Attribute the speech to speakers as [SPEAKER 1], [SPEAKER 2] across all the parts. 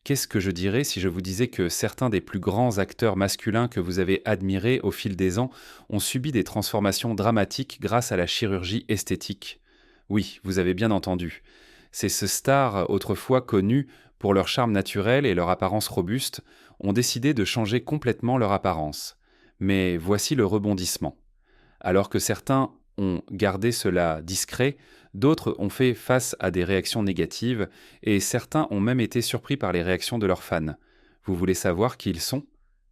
[SPEAKER 1] Qu'est-ce que je dirais si je vous disais que certains des plus grands acteurs masculins que vous avez admirés au fil des ans ont subi des transformations dramatiques grâce à la chirurgie esthétique? Oui, vous avez bien entendu. Ces stars, autrefois connues pour leur charme naturel et leur apparence robuste, ont décidé de changer complètement leur apparence. Mais voici le rebondissement. Alors que certains ont gardé cela discret, d'autres ont fait face à des réactions négatives, et certains ont même été surpris par les réactions de leurs fans. Vous voulez savoir qui ils sont?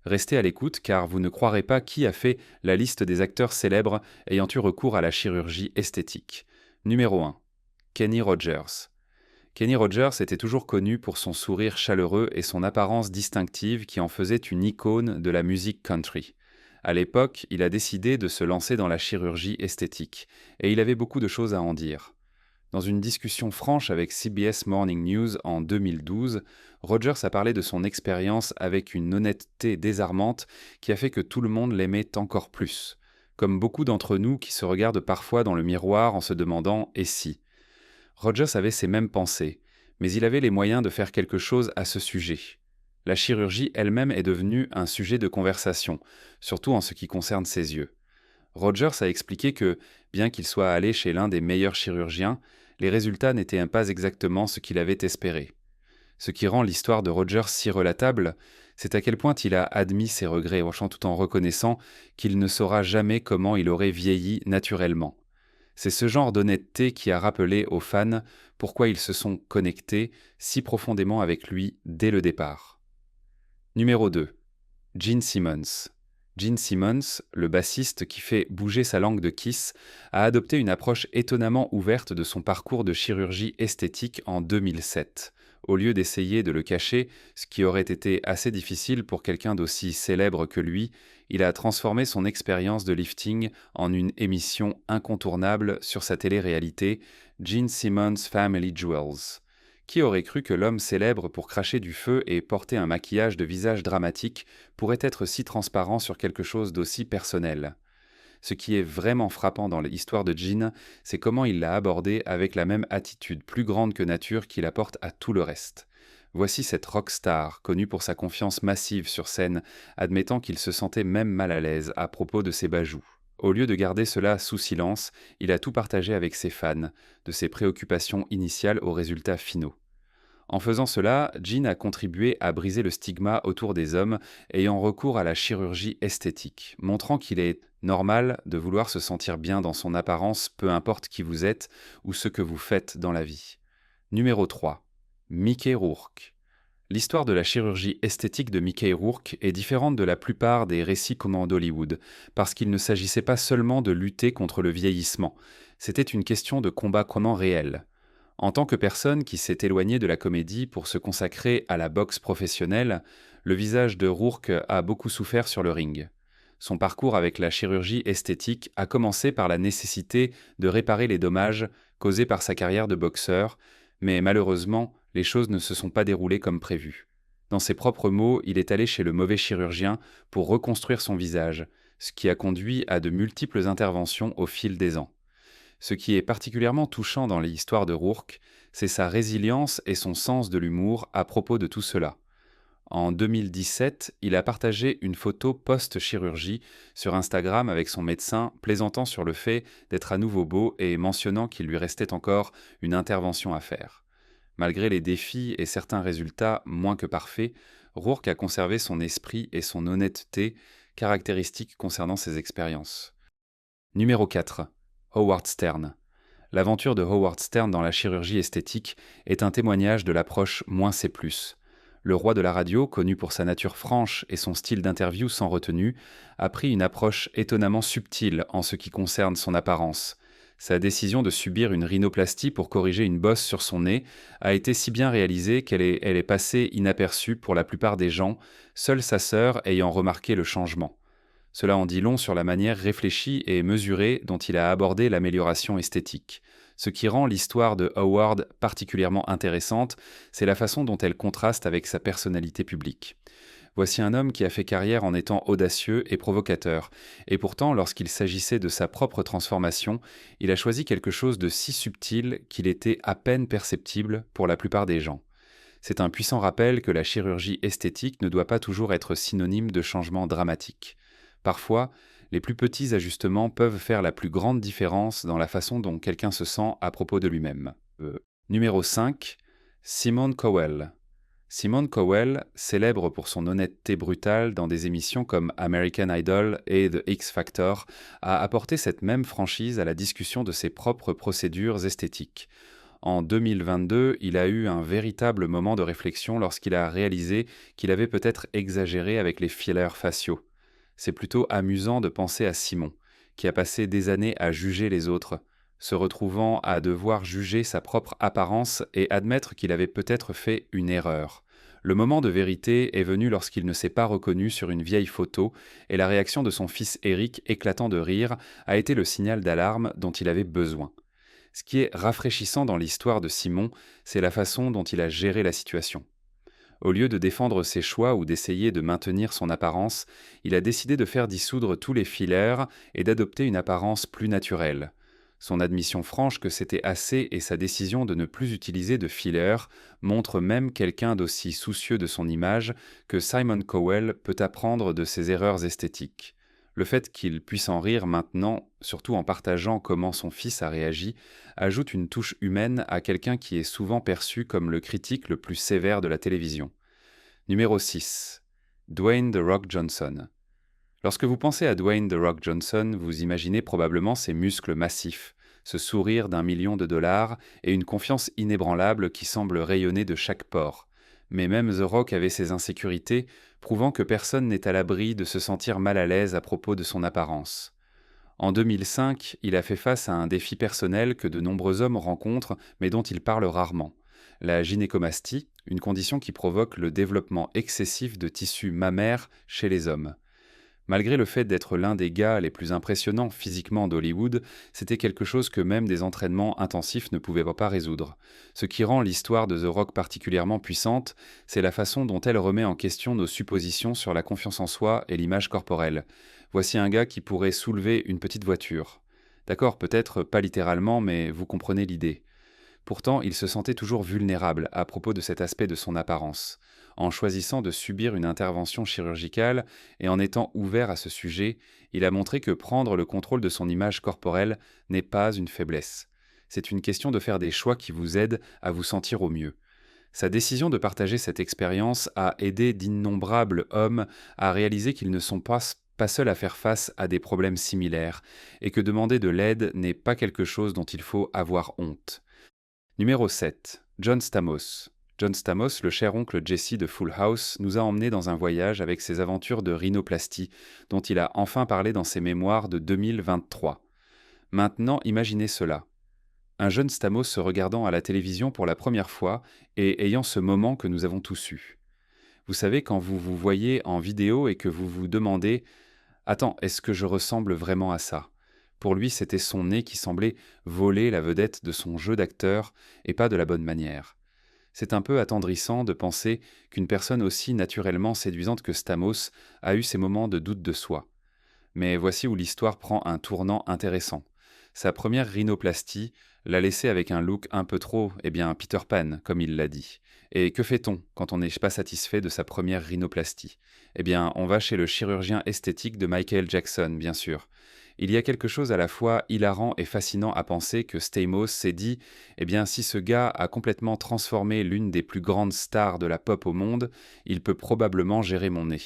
[SPEAKER 1] Restez à l'écoute car vous ne croirez pas qui a fait la liste des acteurs célèbres ayant eu recours à la chirurgie esthétique. Numéro 1. Kenny Rogers. Kenny Rogers était toujours connu pour son sourire chaleureux et son apparence distinctive qui en faisait une icône de la musique country. À l'époque, il a décidé de se lancer dans la chirurgie esthétique, et il avait beaucoup de choses à en dire. Dans une discussion franche avec CBS Morning News en 2012, Rogers a parlé de son expérience avec une honnêteté désarmante qui a fait que tout le monde l'aimait encore plus. Comme beaucoup d'entre nous qui se regardent parfois dans le miroir en se demandant « et si ?» Rogers avait ces mêmes pensées, mais il avait les moyens de faire quelque chose à ce sujet. La chirurgie elle-même est devenue un sujet de conversation, surtout en ce qui concerne ses yeux. Rogers a expliqué que, bien qu'il soit allé chez l'un des meilleurs chirurgiens, les résultats n'étaient pas exactement ce qu'il avait espéré. Ce qui rend l'histoire de Rogers si relatable, c'est à quel point il a admis ses regrets, tout en reconnaissant qu'il ne saura jamais comment il aurait vieilli naturellement. C'est ce genre d'honnêteté qui a rappelé aux fans pourquoi ils se sont connectés si profondément avec lui dès le départ. Numéro 2. Gene Simmons. Gene Simmons, le bassiste qui fait bouger sa langue de Kiss, a adopté une approche étonnamment ouverte de son parcours de chirurgie esthétique en 2007. Au lieu d'essayer de le cacher, ce qui aurait été assez difficile pour quelqu'un d'aussi célèbre que lui, il a transformé son expérience de lifting en une émission incontournable sur sa télé-réalité, Gene Simmons Family Jewels. Qui aurait cru que l'homme célèbre pour cracher du feu et porter un maquillage de visage dramatique pourrait être si transparent sur quelque chose d'aussi personnel? Ce qui est vraiment frappant dans l'histoire de Gene, c'est comment il l'a abordé avec la même attitude plus grande que nature qu'il apporte à tout le reste. Voici cette rockstar, connue pour sa confiance massive sur scène, admettant qu'il se sentait même mal à l'aise à propos de ses bajoux. Au lieu de garder cela sous silence, il a tout partagé avec ses fans, de ses préoccupations initiales aux résultats finaux. En faisant cela, Gene a contribué à briser le stigma autour des hommes ayant recours à la chirurgie esthétique, montrant qu'il est normal de vouloir se sentir bien dans son apparence, peu importe qui vous êtes ou ce que vous faites dans la vie. Numéro 3. Mickey Rourke. L'histoire de la chirurgie esthétique de Mickey Rourke est différente de la plupart des récits communs d'Hollywood, parce qu'il ne s'agissait pas seulement de lutter contre le vieillissement, c'était une question de combat commun réel. En tant que personne qui s'est éloignée de la comédie pour se consacrer à la boxe professionnelle, le visage de Rourke a beaucoup souffert sur le ring. Son parcours avec la chirurgie esthétique a commencé par la nécessité de réparer les dommages causés par sa carrière de boxeur, mais malheureusement, les choses ne se sont pas déroulées comme prévu. Dans ses propres mots, il est allé chez le mauvais chirurgien pour reconstruire son visage, ce qui a conduit à de multiples interventions au fil des ans. Ce qui est particulièrement touchant dans l'histoire de Rourke, c'est sa résilience et son sens de l'humour à propos de tout cela. En 2017, il a partagé une photo post-chirurgie sur Instagram avec son médecin, plaisantant sur le fait d'être à nouveau beau et mentionnant qu'il lui restait encore une intervention à faire. Malgré les défis et certains résultats moins que parfaits, Rourke a conservé son esprit et son honnêteté, caractéristiques concernant ses expériences. Numéro 4. Howard Stern. L'aventure de Howard Stern dans la chirurgie esthétique est un témoignage de l'approche moins c'est plus. Le roi de la radio, connu pour sa nature franche et son style d'interview sans retenue, a pris une approche étonnamment subtile en ce qui concerne son apparence. Sa décision de subir une rhinoplastie pour corriger une bosse sur son nez a été si bien réalisée elle est passée inaperçue pour la plupart des gens, seule sa sœur ayant remarqué le changement. Cela en dit long sur la manière réfléchie et mesurée dont il a abordé l'amélioration esthétique. Ce qui rend l'histoire de Howard particulièrement intéressante, c'est la façon dont elle contraste avec sa personnalité publique. Voici un homme qui a fait carrière en étant audacieux et provocateur, et pourtant, lorsqu'il s'agissait de sa propre transformation, il a choisi quelque chose de si subtil qu'il était à peine perceptible pour la plupart des gens. C'est un puissant rappel que la chirurgie esthétique ne doit pas toujours être synonyme de changement dramatique. Parfois, les plus petits ajustements peuvent faire la plus grande différence dans la façon dont quelqu'un se sent à propos de lui-même. Numéro 5, Simone Cowell. Simone Cowell, célèbre pour son honnêteté brutale dans des émissions comme American Idol et The X Factor, a apporté cette même franchise à la discussion de ses propres procédures esthétiques. En 2022, il a eu un véritable moment de réflexion lorsqu'il a réalisé qu'il avait peut-être exagéré avec les fillers faciaux. C'est plutôt amusant de penser à Simon, qui a passé des années à juger les autres, se retrouvant à devoir juger sa propre apparence et admettre qu'il avait peut-être fait une erreur. Le moment de vérité est venu lorsqu'il ne s'est pas reconnu sur une vieille photo et la réaction de son fils Eric, éclatant de rire, a été le signal d'alarme dont il avait besoin. Ce qui est rafraîchissant dans l'histoire de Simon, c'est la façon dont il a géré la situation. Au lieu de défendre ses choix ou d'essayer de maintenir son apparence, il a décidé de faire dissoudre tous les fillers et d'adopter une apparence plus naturelle. Son admission franche que c'était assez et sa décision de ne plus utiliser de fillers montrent même quelqu'un d'aussi soucieux de son image que Simon Cowell peut apprendre de ses erreurs esthétiques. Le fait qu'il puisse en rire maintenant, surtout en partageant comment son fils a réagi, ajoute une touche humaine à quelqu'un qui est souvent perçu comme le critique le plus sévère de la télévision. Numéro 6. Dwayne The Rock Johnson. Lorsque vous pensez à Dwayne The Rock Johnson, vous imaginez probablement ses muscles massifs, ce sourire d'1 million de dollars et une confiance inébranlable qui semble rayonner de chaque pore. Mais même The Rock avait ses insécurités, prouvant que personne n'est à l'abri de se sentir mal à l'aise à propos de son apparence. En 2005, il a fait face à un défi personnel que de nombreux hommes rencontrent mais dont ils parlent rarement. La gynécomastie, une condition qui provoque le développement excessif de tissus mammaires chez les hommes. Malgré le fait d'être l'un des gars les plus impressionnants physiquement d'Hollywood, c'était quelque chose que même des entraînements intensifs ne pouvaient pas résoudre. Ce qui rend l'histoire de The Rock particulièrement puissante, c'est la façon dont elle remet en question nos suppositions sur la confiance en soi et l'image corporelle. Voici un gars qui pourrait soulever une petite voiture. D'accord, peut-être pas littéralement, mais vous comprenez l'idée. Pourtant, il se sentait toujours vulnérable à propos de cet aspect de son apparence. En choisissant de subir une intervention chirurgicale et en étant ouvert à ce sujet, il a montré que prendre le contrôle de son image corporelle n'est pas une faiblesse. C'est une question de faire des choix qui vous aident à vous sentir au mieux. Sa décision de partager cette expérience a aidé d'innombrables hommes à réaliser qu'ils ne sont pas seuls à faire face à des problèmes similaires et que demander de l'aide n'est pas quelque chose dont il faut avoir honte. Numéro 7. John Stamos. John Stamos, le cher oncle Jesse de Full House, nous a emmenés dans un voyage avec ses aventures de rhinoplastie, dont il a enfin parlé dans ses mémoires de 2023. Maintenant, imaginez cela. Un jeune Stamos se regardant à la télévision pour la première fois et ayant ce moment que nous avons tous eu. Vous savez, quand vous vous voyez en vidéo et que vous vous demandez « Attends, est-ce que je ressemble vraiment à ça ?» Pour lui, c'était son nez qui semblait voler la vedette de son jeu d'acteur et pas de la bonne manière. C'est un peu attendrissant de penser qu'une personne aussi naturellement séduisante que Stamos a eu ses moments de doute de soi. Mais voici où l'histoire prend un tournant intéressant. Sa première rhinoplastie l'a laissé avec un look un peu trop, Peter Pan, comme il l'a dit. Et que fait-on quand on n'est pas satisfait de sa première rhinoplastie ? On va chez le chirurgien esthétique de Michael Jackson, bien sûr. Il y a quelque chose à la fois hilarant et fascinant à penser que Stamos s'est dit « si ce gars a complètement transformé l'une des plus grandes stars de la pop au monde, il peut probablement gérer mon nez. »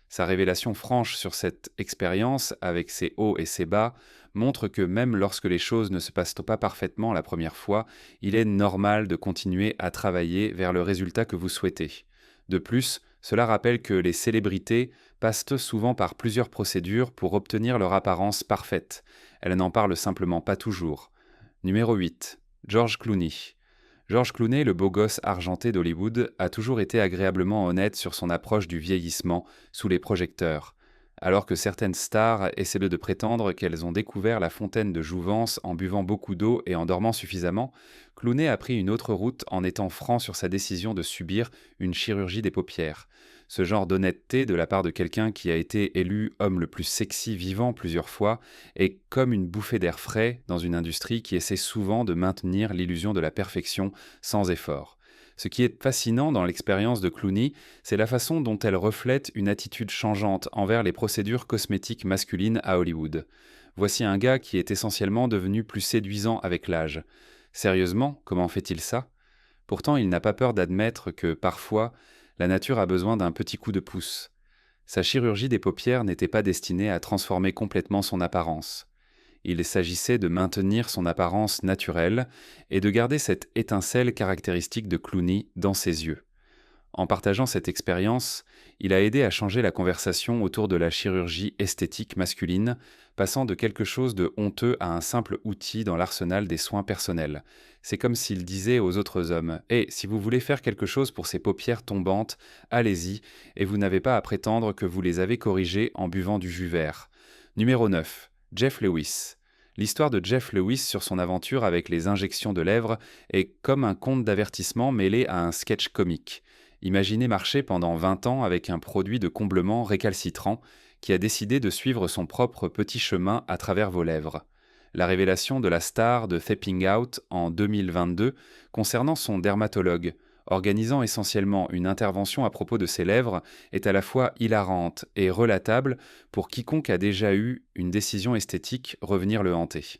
[SPEAKER 1] Sa révélation franche sur cette expérience, avec ses hauts et ses bas, montre que même lorsque les choses ne se passent pas parfaitement la première fois, il est normal de continuer à travailler vers le résultat que vous souhaitez. De plus, cela rappelle que les célébrités passent souvent par plusieurs procédures pour obtenir leur apparence parfaite. Elles n'en parlent simplement pas toujours. Numéro 8. George Clooney. George Clooney, le beau gosse argenté d'Hollywood, a toujours été agréablement honnête sur son approche du vieillissement sous les projecteurs. Alors que certaines stars essaient de prétendre qu'elles ont découvert la fontaine de jouvence en buvant beaucoup d'eau et en dormant suffisamment, Clooney a pris une autre route en étant franc sur sa décision de subir une chirurgie des paupières. Ce genre d'honnêteté de la part de quelqu'un qui a été élu homme le plus sexy vivant plusieurs fois est comme une bouffée d'air frais dans une industrie qui essaie souvent de maintenir l'illusion de la perfection sans effort. Ce qui est fascinant dans l'expérience de Clooney, c'est la façon dont elle reflète une attitude changeante envers les procédures cosmétiques masculines à Hollywood. Voici un gars qui est essentiellement devenu plus séduisant avec l'âge. Sérieusement, comment fait-il ça? Pourtant, il n'a pas peur d'admettre que, parfois, la nature a besoin d'un petit coup de pouce. Sa chirurgie des paupières n'était pas destinée à transformer complètement son apparence. Il s'agissait de maintenir son apparence naturelle et de garder cette étincelle caractéristique de Clooney dans ses yeux. En partageant cette expérience, il a aidé à changer la conversation autour de la chirurgie esthétique masculine, passant de quelque chose de honteux à un simple outil dans l'arsenal des soins personnels. C'est comme s'il disait aux autres hommes: « si vous voulez faire quelque chose pour ces paupières tombantes, allez-y, et vous n'avez pas à prétendre que vous les avez corrigées en buvant du jus vert. » Numéro 9. Jeff Lewis. L'histoire de Jeff Lewis sur son aventure avec les injections de lèvres est comme un conte d'avertissement mêlé à un sketch comique. Imaginez marcher pendant 20 ans avec un produit de comblement récalcitrant qui a décidé de suivre son propre petit chemin à travers vos lèvres. La révélation de la star de Stepping Out en 2022 concernant son dermatologue, organisant essentiellement une intervention à propos de ses lèvres, est à la fois hilarante et relatable pour quiconque a déjà eu une décision esthétique revenir le hanter.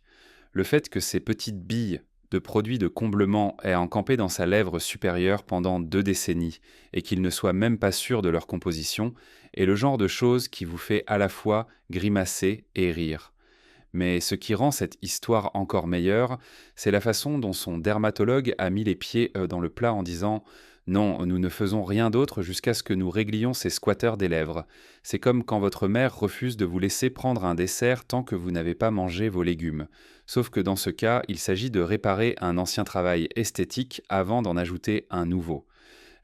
[SPEAKER 1] Le fait que ces petites billes de produits de comblement aient encampé dans sa lèvre supérieure pendant 2 décennies et qu'il ne soit même pas sûr de leur composition est le genre de chose qui vous fait à la fois grimacer et rire. Mais ce qui rend cette histoire encore meilleure, c'est la façon dont son dermatologue a mis les pieds dans le plat en disant: « Non, nous ne faisons rien d'autre jusqu'à ce que nous réglions ces squatteurs des lèvres. C'est comme quand votre mère refuse de vous laisser prendre un dessert tant que vous n'avez pas mangé vos légumes. Sauf que dans ce cas, il s'agit de réparer un ancien travail esthétique avant d'en ajouter un nouveau. »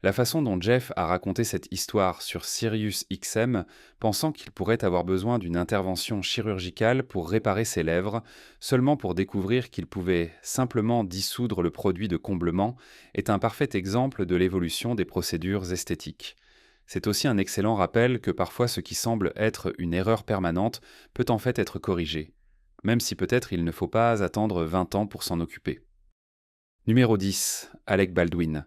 [SPEAKER 1] La façon dont Jeff a raconté cette histoire sur Sirius XM, pensant qu'il pourrait avoir besoin d'une intervention chirurgicale pour réparer ses lèvres, seulement pour découvrir qu'il pouvait simplement dissoudre le produit de comblement, est un parfait exemple de l'évolution des procédures esthétiques. C'est aussi un excellent rappel que parfois ce qui semble être une erreur permanente peut en fait être corrigé, même si peut-être il ne faut pas attendre 20 ans pour s'en occuper. Numéro 10. Alec Baldwin.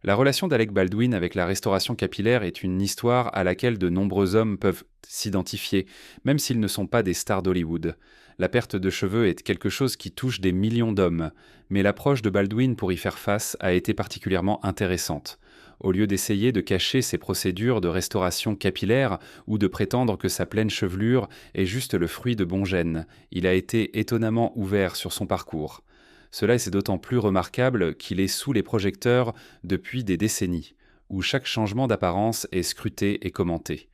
[SPEAKER 1] La relation d'Alec Baldwin avec la restauration capillaire est une histoire à laquelle de nombreux hommes peuvent s'identifier, même s'ils ne sont pas des stars d'Hollywood. La perte de cheveux est quelque chose qui touche des millions d'hommes, mais l'approche de Baldwin pour y faire face a été particulièrement intéressante. Au lieu d'essayer de cacher ses procédures de restauration capillaire ou de prétendre que sa pleine chevelure est juste le fruit de bons gènes, il a été étonnamment ouvert sur son parcours. Cela est d'autant plus remarquable qu'il est sous les projecteurs depuis des décennies, où chaque changement d'apparence est scruté et commenté.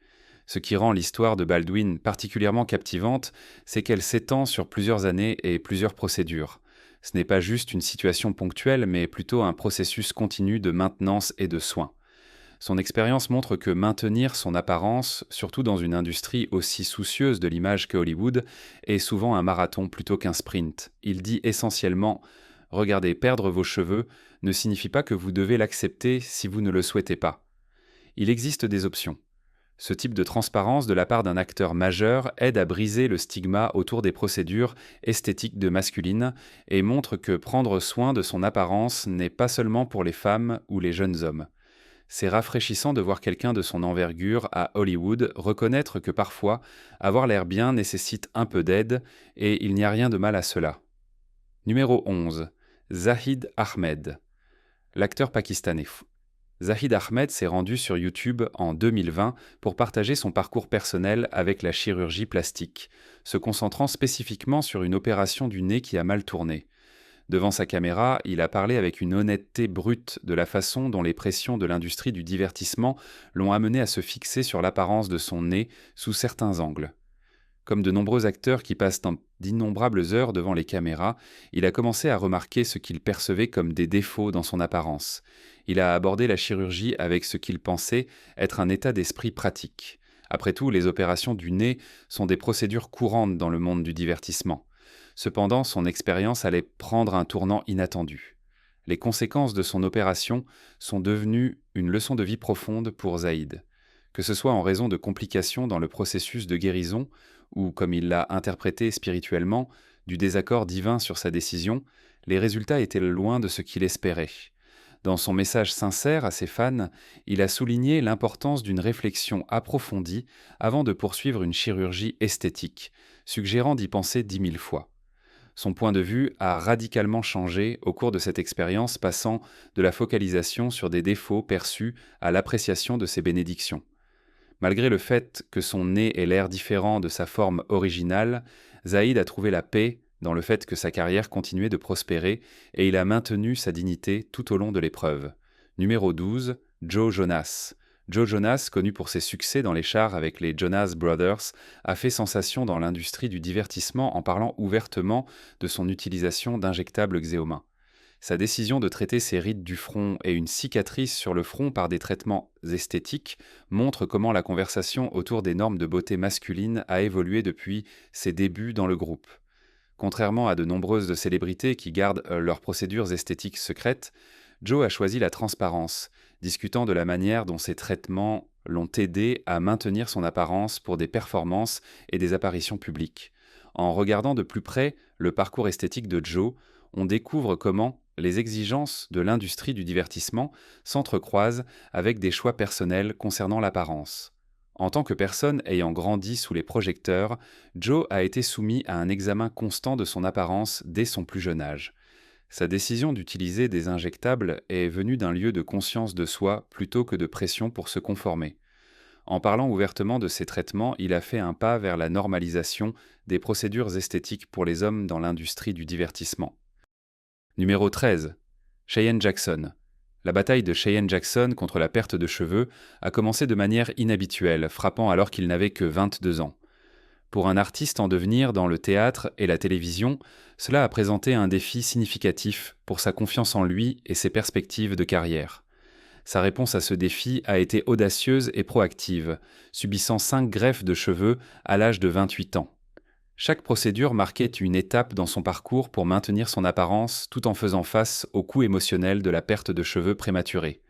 [SPEAKER 1] Ce qui rend l'histoire de Baldwin particulièrement captivante, c'est qu'elle s'étend sur plusieurs années et plusieurs procédures. Ce n'est pas juste une situation ponctuelle, mais plutôt un processus continu de maintenance et de soins. Son expérience montre que maintenir son apparence, surtout dans une industrie aussi soucieuse de l'image que Hollywood, est souvent un marathon plutôt qu'un sprint. Il dit essentiellement: « Regardez, perdre vos cheveux ne signifie pas que vous devez l'accepter si vous ne le souhaitez pas. » Il existe des options. Ce type de transparence de la part d'un acteur majeur aide à briser le stigma autour des procédures esthétiques de masculines et montre que prendre soin de son apparence n'est pas seulement pour les femmes ou les jeunes hommes. C'est rafraîchissant de voir quelqu'un de son envergure à Hollywood reconnaître que parfois, avoir l'air bien nécessite un peu d'aide, et il n'y a rien de mal à cela. Numéro 11. Zahid Ahmed. L'acteur pakistanais. Zahid Ahmed s'est rendu sur YouTube en 2020 pour partager son parcours personnel avec la chirurgie plastique, se concentrant spécifiquement sur une opération du nez qui a mal tourné. Devant sa caméra, il a parlé avec une honnêteté brute de la façon dont les pressions de l'industrie du divertissement l'ont amené à se fixer sur l'apparence de son nez sous certains angles. Comme de nombreux acteurs qui passent d'innombrables heures devant les caméras, il a commencé à remarquer ce qu'il percevait comme des défauts dans son apparence. Il a abordé la chirurgie avec ce qu'il pensait être un état d'esprit pratique. Après tout, les opérations du nez sont des procédures courantes dans le monde du divertissement. Cependant, son expérience allait prendre un tournant inattendu. Les conséquences de son opération sont devenues une leçon de vie profonde pour Zahid. Que ce soit en raison de complications dans le processus de guérison, ou, comme il l'a interprété spirituellement, du désaccord divin sur sa décision, les résultats étaient loin de ce qu'il espérait. Dans son message sincère à ses fans, il a souligné l'importance d'une réflexion approfondie avant de poursuivre une chirurgie esthétique, suggérant d'y penser 10 000 fois. Son point de vue a radicalement changé au cours de cette expérience, passant de la focalisation sur des défauts perçus à l'appréciation de ses bénédictions. Malgré le fait que son nez ait l'air différent de sa forme originale, Zaïd a trouvé la paix dans le fait que sa carrière continuait de prospérer et il a maintenu sa dignité tout au long de l'épreuve. Numéro 12, Joe Jonas. Joe Jonas, connu pour ses succès dans les charts avec les Jonas Brothers, a fait sensation dans l'industrie du divertissement en parlant ouvertement de son utilisation d'injectables Xéomin. Sa décision de traiter ses rides du front et une cicatrice sur le front par des traitements esthétiques montre comment la conversation autour des normes de beauté masculine a évolué depuis ses débuts dans le groupe. Contrairement à de nombreuses célébrités qui gardent leurs procédures esthétiques secrètes, Joe a choisi la transparence, discutant de la manière dont ces traitements l'ont aidé à maintenir son apparence pour des performances et des apparitions publiques. En regardant de plus près le parcours esthétique de Joe, on découvre comment les exigences de l'industrie du divertissement s'entrecroisent avec des choix personnels concernant l'apparence. En tant que personne ayant grandi sous les projecteurs, Joe a été soumis à un examen constant de son apparence dès son plus jeune âge. Sa décision d'utiliser des injectables est venue d'un lieu de conscience de soi plutôt que de pression pour se conformer. En parlant ouvertement de ces traitements, il a fait un pas vers la normalisation des procédures esthétiques pour les hommes dans l'industrie du divertissement. Numéro 13. Cheyenne Jackson. La bataille de Cheyenne Jackson contre la perte de cheveux a commencé de manière inhabituelle, frappant alors qu'il n'avait que 22 ans. Pour un artiste en devenir dans le théâtre et la télévision, cela a présenté un défi significatif pour sa confiance en lui et ses perspectives de carrière. Sa réponse à ce défi a été audacieuse et proactive, subissant 5 greffes de cheveux à l'âge de 28 ans. Chaque procédure marquait une étape dans son parcours pour maintenir son apparence tout en faisant face au coût émotionnel de la perte de cheveux prématurée.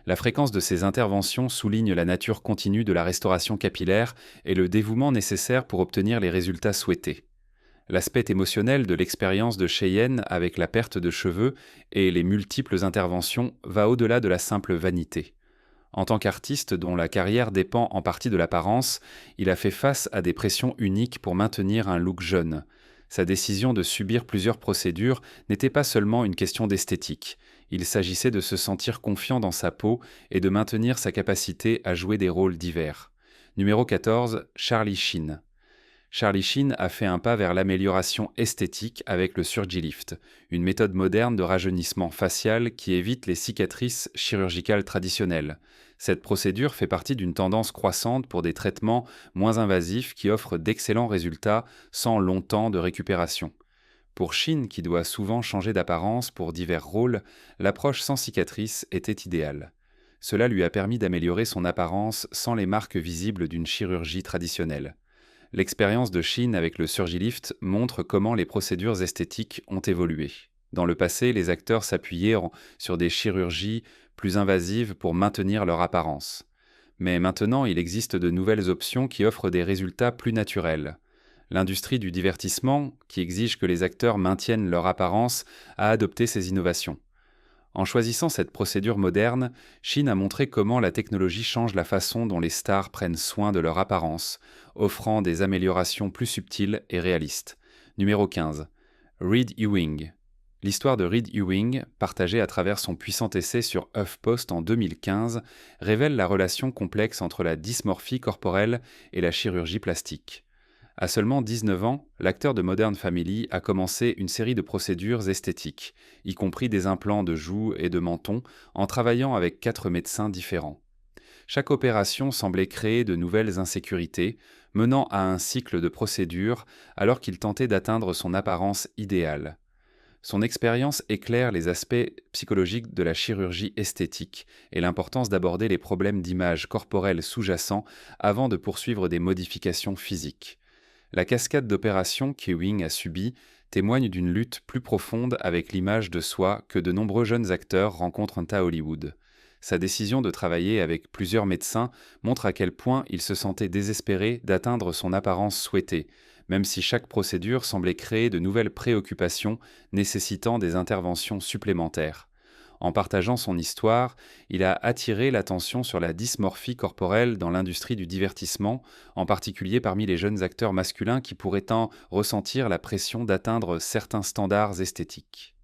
[SPEAKER 1] La fréquence de ces interventions souligne la nature continue de la restauration capillaire et le dévouement nécessaire pour obtenir les résultats souhaités. L'aspect émotionnel de l'expérience de Cheyenne avec la perte de cheveux et les multiples interventions va au-delà de la simple vanité. En tant qu'artiste dont la carrière dépend en partie de l'apparence, il a fait face à des pressions uniques pour maintenir un look jeune. Sa décision de subir plusieurs procédures n'était pas seulement une question d'esthétique. Il s'agissait de se sentir confiant dans sa peau et de maintenir sa capacité à jouer des rôles divers. Numéro 14, Charlie Sheen. Charlie Sheen a fait un pas vers l'amélioration esthétique avec le Surgilift, une méthode moderne de rajeunissement facial qui évite les cicatrices chirurgicales traditionnelles. Cette procédure fait partie d'une tendance croissante pour des traitements moins invasifs qui offrent d'excellents résultats sans long temps de récupération. Pour Sheen, qui doit souvent changer d'apparence pour divers rôles, l'approche sans cicatrice était idéale. Cela lui a permis d'améliorer son apparence sans les marques visibles d'une chirurgie traditionnelle. L'expérience de Sheen avec le Surgilift montre comment les procédures esthétiques ont évolué. Dans le passé, les acteurs s'appuyaient sur des chirurgies plus invasives pour maintenir leur apparence. Mais maintenant, il existe de nouvelles options qui offrent des résultats plus naturels. L'industrie du divertissement, qui exige que les acteurs maintiennent leur apparence, a adopté ces innovations. En choisissant cette procédure moderne, Sheen a montré comment la technologie change la façon dont les stars prennent soin de leur apparence, offrant des améliorations plus subtiles et réalistes. Numéro 15. Reed Ewing. L'histoire de Reed Ewing, partagée à travers son puissant essai sur HuffPost en 2015, révèle la relation complexe entre la dysmorphie corporelle et la chirurgie plastique. À seulement 19 ans, l'acteur de Modern Family a commencé une série de procédures esthétiques, y compris des implants de joues et de menton, en travaillant avec 4 médecins différents. Chaque opération semblait créer de nouvelles insécurités, menant à un cycle de procédures alors qu'il tentait d'atteindre son apparence idéale. Son expérience éclaire les aspects psychologiques de la chirurgie esthétique et l'importance d'aborder les problèmes d'image corporelle sous-jacents avant de poursuivre des modifications physiques. La cascade d'opérations qu'Ewing a subies témoigne d'une lutte plus profonde avec l'image de soi que de nombreux jeunes acteurs rencontrent à Hollywood. Sa décision de travailler avec plusieurs médecins montre à quel point il se sentait désespéré d'atteindre son apparence souhaitée, même si chaque procédure semblait créer de nouvelles préoccupations nécessitant des interventions supplémentaires. En partageant son histoire, il a attiré l'attention sur la dysmorphie corporelle dans l'industrie du divertissement, en particulier parmi les jeunes acteurs masculins qui pourraient ressentir la pression d'atteindre certains standards esthétiques.